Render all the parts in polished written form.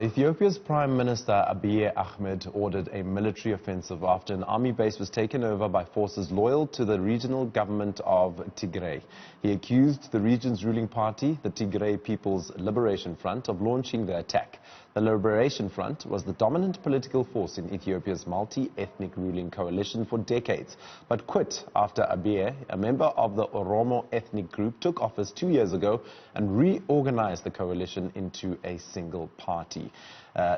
Ethiopia's Prime Minister Abiy Ahmed ordered a military offensive after an army base was taken over by forces loyal to the regional government of Tigray. He accused the region's ruling party, the Tigray People's Liberation Front, of launching the attack. The Liberation Front was the dominant political force in Ethiopia's multi-ethnic ruling coalition for decades, but quit after Abiy, a member of the Oromo ethnic group, took office 2 years ago and reorganized the coalition into a single party.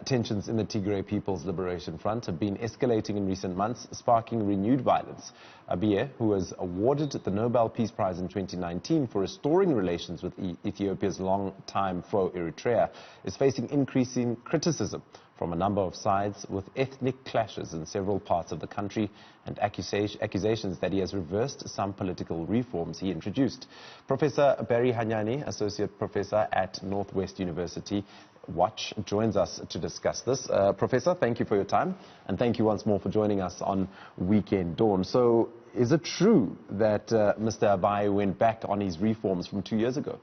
Tensions in the Tigray People's Liberation Front have been escalating in recent months, sparking renewed violence. Abiy, who was awarded the Nobel Peace Prize in 2019 for restoring relations with Ethiopia's long-time foe Eritrea, is facing increasing criticism from a number of sides, with ethnic clashes in several parts of the country and accusations that he has reversed some political reforms he introduced. Professor Barry Hanyane, Associate Professor at Northwest University Watch, joins us to discuss this. Professor, thank you for your time, and thank you once more for joining us on Weekend Dawn. So, is it true that Mr. Abiy went back on his reforms from 2 years ago?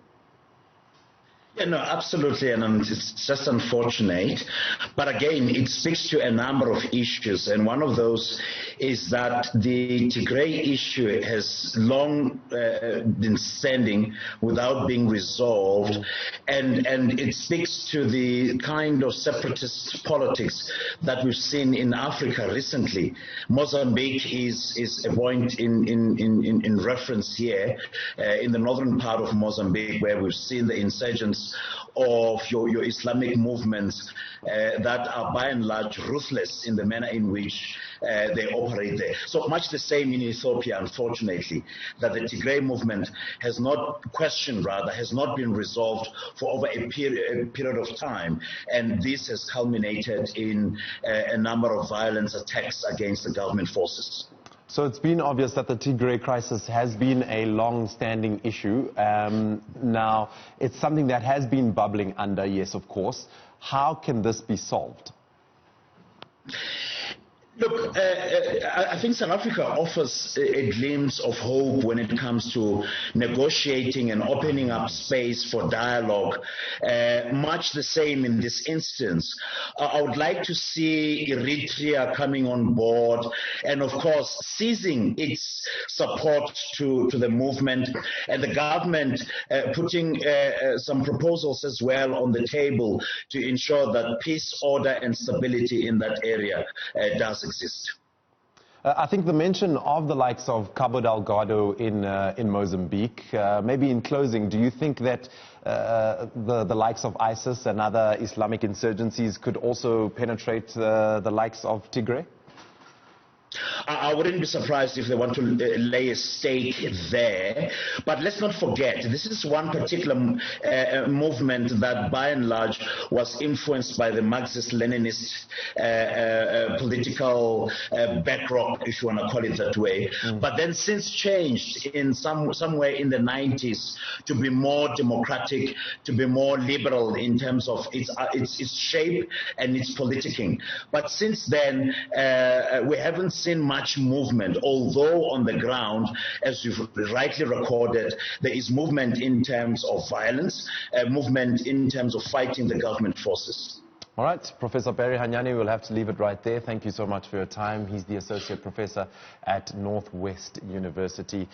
Yeah, no, absolutely, and it's just unfortunate. But again, it speaks to a number of issues, and one of those is that the Tigray issue has long been standing without being resolved, and it speaks to the kind of separatist politics that we've seen in Africa recently. Mozambique is a point in reference here, in the northern part of Mozambique, where we've seen the insurgents of your Islamic movements that are by and large ruthless in the manner in which they operate there. So much the same in Ethiopia, unfortunately, that the Tigray movement has not been resolved for over a period of time, and this has culminated in a number of violent attacks against the government forces. So it's been obvious that the Tigray crisis has been a long-standing issue. Now, it's something that has been bubbling under, yes, of course. How can this be solved? Look, I think South Africa offers a glimpse of hope when it comes to negotiating and opening up space for dialogue. Much the same in this instance. I would like to see Eritrea coming on board and, of course, ceasing its support to the movement, and the government putting some proposals as well on the table to ensure that peace, order and stability in that area does exist. I think the mention of the likes of Cabo Delgado in Mozambique, maybe in closing, do you think that the likes of ISIS and other Islamic insurgencies could also penetrate the likes of Tigray? I wouldn't be surprised if they want to lay a stake there, but let's not forget, this is one particular movement that by and large was influenced by the Marxist-Leninist political backdrop, if you want to call it that way, but then since changed in somewhere in the 90s to be more democratic, to be more liberal in terms of its shape and its politicking. But since then, we haven't seen much movement, although on the ground, as you've rightly recorded, there is movement in terms of violence, movement in terms of fighting the government forces. All right, Professor Barry Hanyane, we'll have to leave it right there. Thank you so much for your time. He's the Associate Professor at Northwest University.